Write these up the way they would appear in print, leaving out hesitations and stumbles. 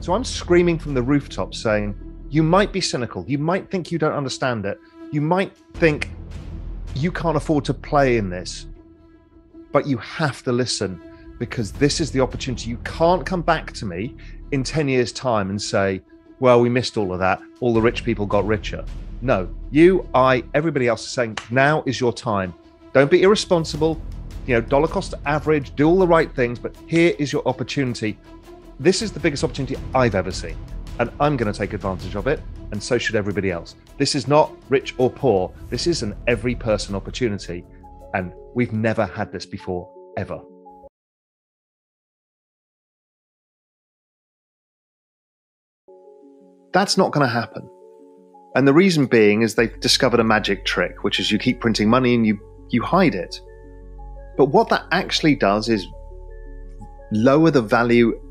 So I'm screaming from the rooftops saying, you might be cynical. You might think you don't understand it. You might think you can't afford to play in this, but you have to listen, because this is the opportunity. You can't come back to me in 10 years' time and say, well, we missed all of that. All the rich people got richer. No, you, I, everybody else is saying, now is your time. Don't be irresponsible, dollar cost average, do all the right things, but here is your opportunity. This is the biggest opportunity I've ever seen, and I'm going to take advantage of it, and so should everybody else. This is not rich or poor. This is an every person opportunity, and we've never had this before, ever. That's not going to happen. And the reason being is they've discovered a magic trick, which is you keep printing money and you hide it. But what that actually does is lower the value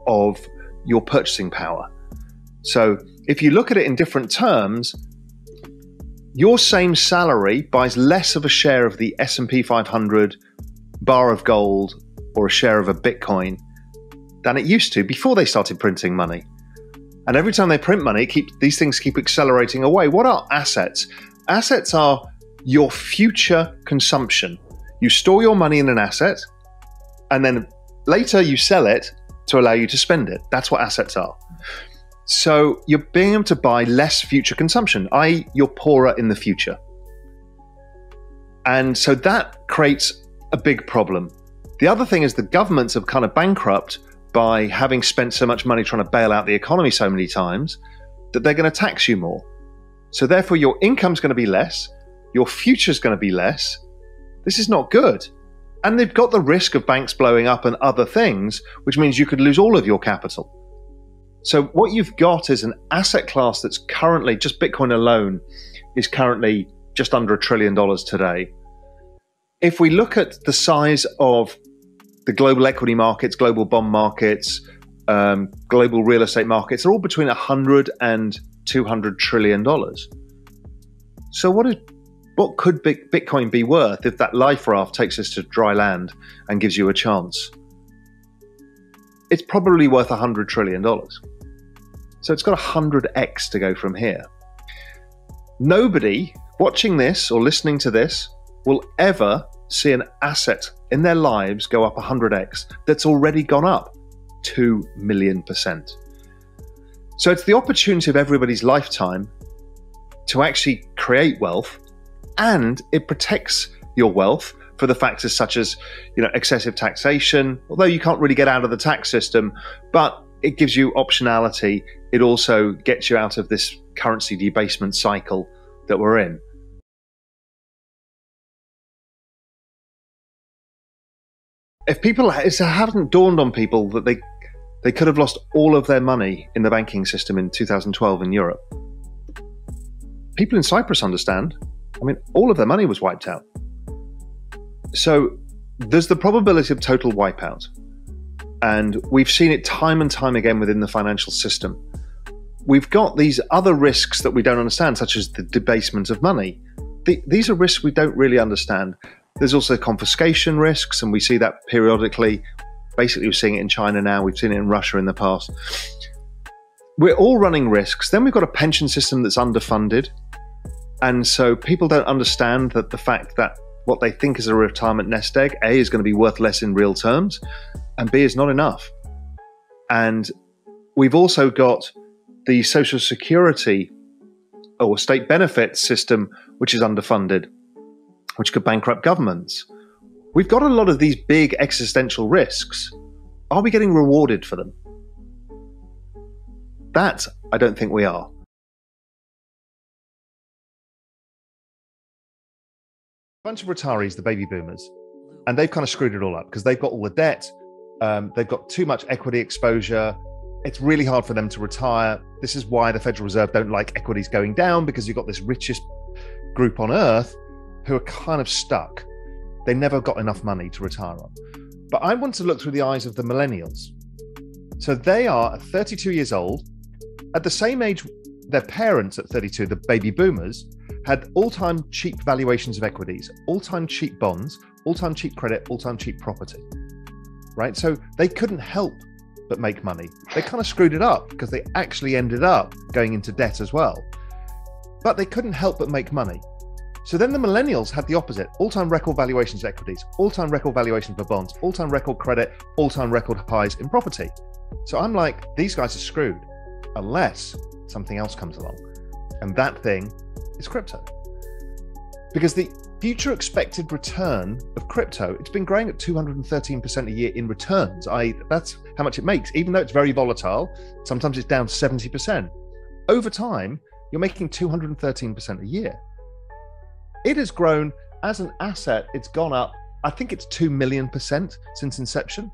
of your purchasing power. So if you look at it in different terms, your same salary buys less of a share of the S&P 500, bar of gold, or a share of a Bitcoin than it used to before they started printing money. And every time they print money, these things keep accelerating away. What are assets? Assets are your future consumption. You store your money in an asset, and then later you sell it to allow you to spend it. That's what assets are. So you're being able to buy less future consumption, i.e. you're poorer in the future. And so that creates a big problem. The other thing is the governments have kind of bankrupt by having spent so much money trying to bail out the economy so many times that they're going to tax you more. So therefore your income's going to be less, your future's going to be less. This is not good. And they've got the risk of banks blowing up and other things, which means you could lose all of your capital. So what you've got is an asset class that's currently, just Bitcoin alone, is currently just under $1 trillion today. If we look at the size of the global equity markets, global bond markets, global real estate markets, they're all between 100 and $200 trillion. So what could Bitcoin be worth if that life raft takes us to dry land and gives you a chance? It's probably worth $100 trillion. So it's got 100x to go from here. Nobody watching this or listening to this will ever see an asset in their lives go up 100x that's already gone up 2 million%. So it's the opportunity of everybody's lifetime to actually create wealth, and it protects your wealth for the factors such as, excessive taxation, although you can't really get out of the tax system, but it gives you optionality. It also gets you out of this currency debasement cycle that we're in. If people, it hasn't dawned on people that they could have lost all of their money in the banking system in 2012 in Europe. People in Cyprus understand. I mean, all of their money was wiped out. So there's the probability of total wipeout. And we've seen it time and time again within the financial system. We've got these other risks that we don't understand, such as the debasement of money. These are risks we don't really understand. There's also confiscation risks, and we see that periodically. Basically, we're seeing it in China now. We've seen it in Russia in the past. We're all running risks. Then we've got a pension system that's underfunded. And so people don't understand that the fact that what they think is a retirement nest egg, A, is going to be worth less in real terms, and B, is not enough. And we've also got the social security or state benefit system, which is underfunded, which could bankrupt governments. We've got a lot of these big existential risks. Are we getting rewarded for them? That, I don't think we are. A bunch of retirees, the baby boomers, and they've kind of screwed it all up because they've got all the debt, they've got too much equity exposure. It's really hard for them to retire. This is why the Federal Reserve don't like equities going down, because you've got this richest group on earth who are kind of stuck. They never got enough money to retire on. But I want to look through the eyes of the millennials. So they are 32 years old. At the same age, their parents at 32, the baby boomers, had all-time cheap valuations of equities, all-time cheap bonds, all-time cheap credit, all-time cheap property, right? So they couldn't help but make money. They kind of screwed it up because they actually ended up going into debt as well. But they couldn't help but make money. So then the millennials had the opposite. All-time record valuations of equities, all-time record valuation for bonds, all-time record credit, all-time record highs in property. So I'm like, these guys are screwed unless something else comes along. And that thing is crypto. Because the future expected return of crypto, it's been growing at 213% a year in returns. That's how much it makes, even though it's very volatile. Sometimes it's down 70%. Over time, you're making 213% a year. It has grown as an asset. It's gone up, I think it's 2 million% since inception.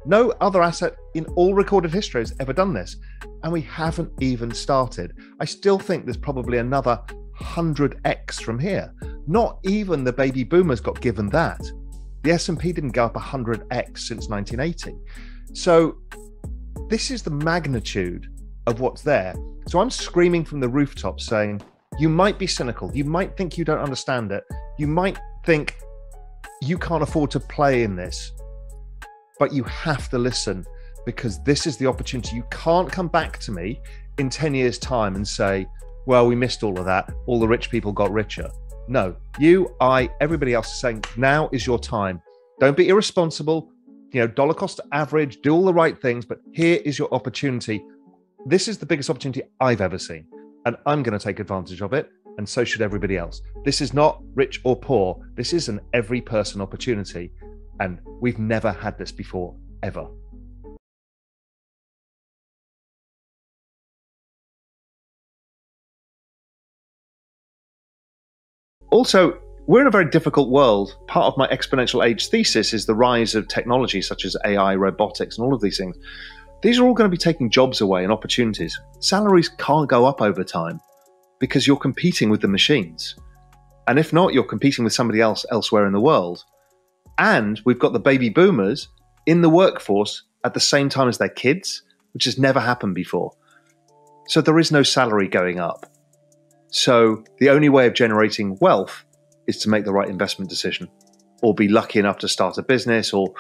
No other asset in all recorded history has ever done this. And we haven't even started. I still think there's probably another 100x from here. Not even the baby boomers got given that. The S&P didn't go up 100x since 1980. So this is the magnitude of what's there. So I'm screaming from the rooftops saying, you might be cynical. You might think you don't understand it. You might think you can't afford to play in this, but you have to listen because this is the opportunity. You can't come back to me in 10 years' time and say, well, we missed all of that. All the rich people got richer. No, you, I, everybody else is saying, now is your time. Don't be irresponsible, dollar cost average, do all the right things, but here is your opportunity. This is the biggest opportunity I've ever seen, and I'm going to take advantage of it, and so should everybody else. This is not rich or poor. This is an every person opportunity, and we've never had this before, ever. Also, we're in a very difficult world. Part of my exponential age thesis is the rise of technology such as AI, robotics, and all of these things. These are all going to be taking jobs away and opportunities. Salaries can't go up over time because you're competing with the machines. And if not, you're competing with somebody else elsewhere in the world. And we've got the baby boomers in the workforce at the same time as their kids, which has never happened before. So there is no salary going up. So the only way of generating wealth is to make the right investment decision, or be lucky enough to start a business, or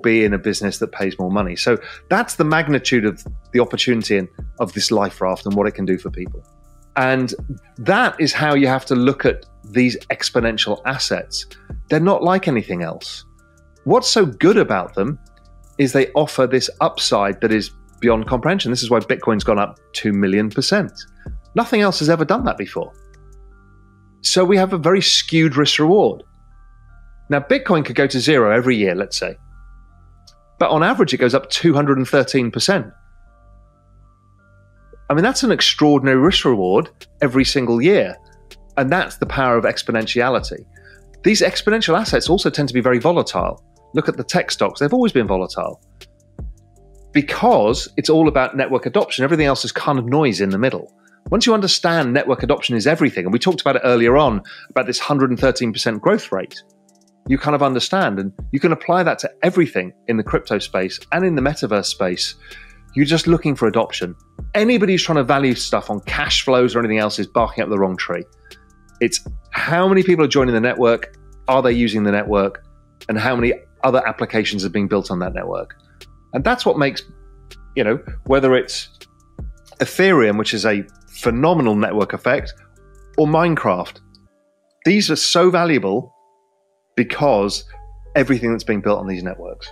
be in a business that pays more money. So that's the magnitude of the opportunity of this life raft and what it can do for people. And that is how you have to look at these exponential assets. They're not like anything else. What's so good about them is they offer this upside that is beyond comprehension. This is why Bitcoin's gone up 2 million%. Nothing else has ever done that before. So we have a very skewed risk reward. Now, Bitcoin could go to zero every year, let's say. But on average, it goes up 213%. I mean, that's an extraordinary risk reward every single year. And that's the power of exponentiality. These exponential assets also tend to be very volatile. Look at the tech stocks. They've always been volatile. Because it's all about network adoption. Everything else is kind of noise in the middle. Once you understand network adoption is everything, and we talked about it earlier on, about this 113% growth rate, you kind of understand, and you can apply that to everything in the crypto space and in the metaverse space. You're just looking for adoption. Anybody who's trying to value stuff on cash flows or anything else is barking up the wrong tree. It's how many people are joining the network, are they using the network, and how many other applications are being built on that network. And that's what makes, whether it's Ethereum, which is a phenomenal network effect, or Minecraft. These are so valuable because everything that's being built on these networks.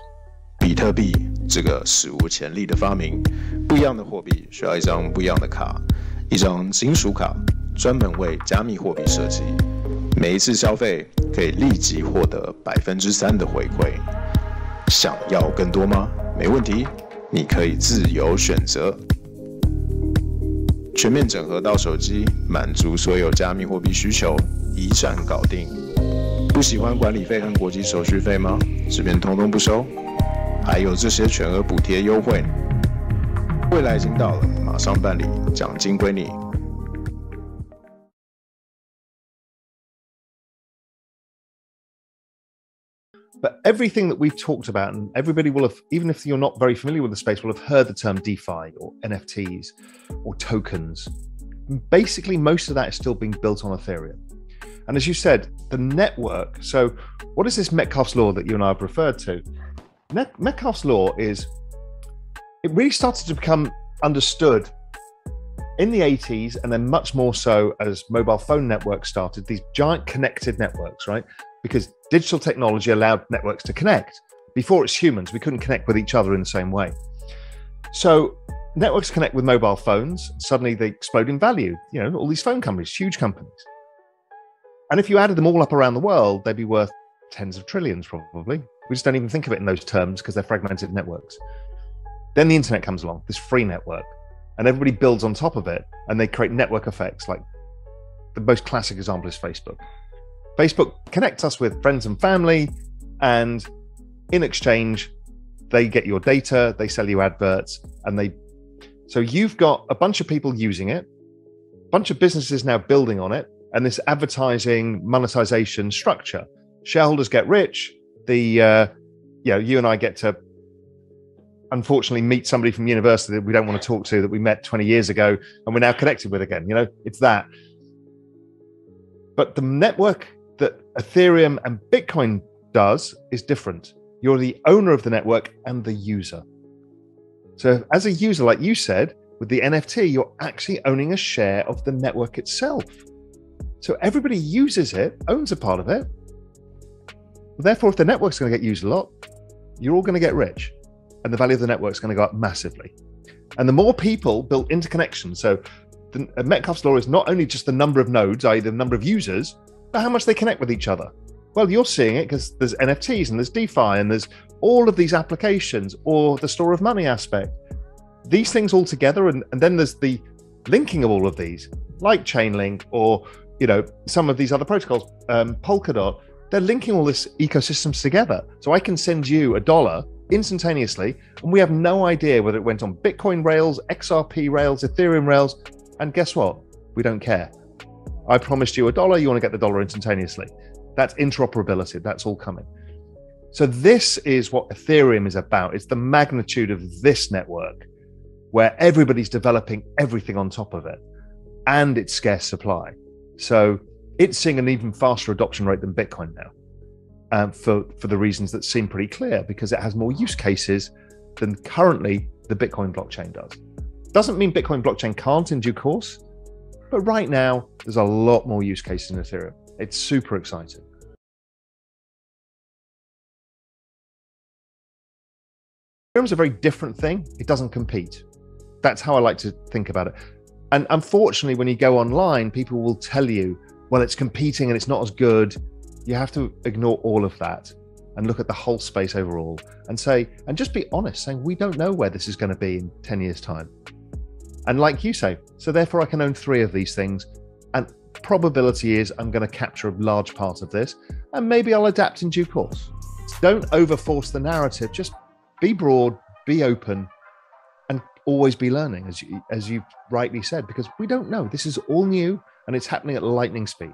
比特币这个史无前例的发明，不一样的货币需要一张不一样的卡，一张金属卡专门为加密货币设计，每一次消费可以立即获得3%的回馈。想要更多吗？没问题，你可以自由选择。全面整合到手机，满足所有加密货币需求，一站搞定。不喜欢管理费和国际手续费吗？这边通通不收，还有这些全额补贴优惠。未来已经到了，马上办理，奖金归你。But everything that we've talked about, and everybody will have, even if you're not very familiar with the space, will have heard the term DeFi or NFTs or tokens. Basically, most of that is still being built on Ethereum. And as you said, the network. So what is this Metcalfe's law that you and I have referred to? Metcalfe's law is it really started to become understood in the 80s, and then much more so as mobile phone networks started, these giant connected networks, right? Because digital technology allowed networks to connect. Before it's humans, we couldn't connect with each other in the same way. So networks connect with mobile phones, suddenly they explode in value. You know, all these phone companies, huge companies. And if you added them all up around the world, they'd be worth tens of trillions probably. We just don't even think of it in those terms because they're fragmented networks. Then the internet comes along, this free network, and everybody builds on top of it, and they create network effects. Like the most classic example is Facebook. Facebook connects us with friends and family, and in exchange, they get your data, they sell you adverts, and so you've got a bunch of people using it, a bunch of businesses now building on it, and this advertising monetization structure. Shareholders get rich. You and I get to unfortunately meet somebody from university that we don't want to talk to, that we met 20 years ago and we're now connected with again. You know, it's that. But the network that Ethereum and Bitcoin does is different. You're the owner of the network and the user. So as a user, like you said, with the NFT, you're actually owning a share of the network itself. So everybody uses it, owns a part of it. Therefore, if the network's going to get used a lot, you're all going to get rich. And the value of the network is going to go up massively. And the more people build interconnections, so Metcalfe's law is not only just the number of nodes, i.e. the number of users, but how much they connect with each other. Well, you're seeing it because there's NFTs and there's DeFi and there's all of these applications, or the store of money aspect. These things all together, and then there's the linking of all of these, like Chainlink or some of these other protocols, Polkadot. They're linking all this ecosystems together. So I can send you $1 instantaneously, and we have no idea whether it went on Bitcoin rails, XRP rails, Ethereum rails, and guess what? We don't care. I promised you $1, you want to get the dollar instantaneously. That's interoperability, that's all coming. So this is what Ethereum is about. It's the magnitude of this network where everybody's developing everything on top of it, and it's scarce supply. So it's seeing an even faster adoption rate than Bitcoin now. For the reasons that seem pretty clear, because it has more use cases than currently the Bitcoin blockchain does. Doesn't mean Bitcoin blockchain can't in due course, but right now there's a lot more use cases in Ethereum. It's super exciting. Ethereum's a very different thing. It doesn't compete. That's how I like to think about it. And unfortunately, when you go online, people will tell you, well, it's competing and it's not as good. You have to ignore all of that and look at the whole space overall and just be honest, saying we don't know where this is going to be in 10 years' time. And like you say, so therefore I can own 3 of these things, and probability is I'm going to capture a large part of this, and maybe I'll adapt in due course. Don't overforce the narrative. Just be broad, be open, and always be learning, as you rightly said, because we don't know. This is all new and it's happening at lightning speed.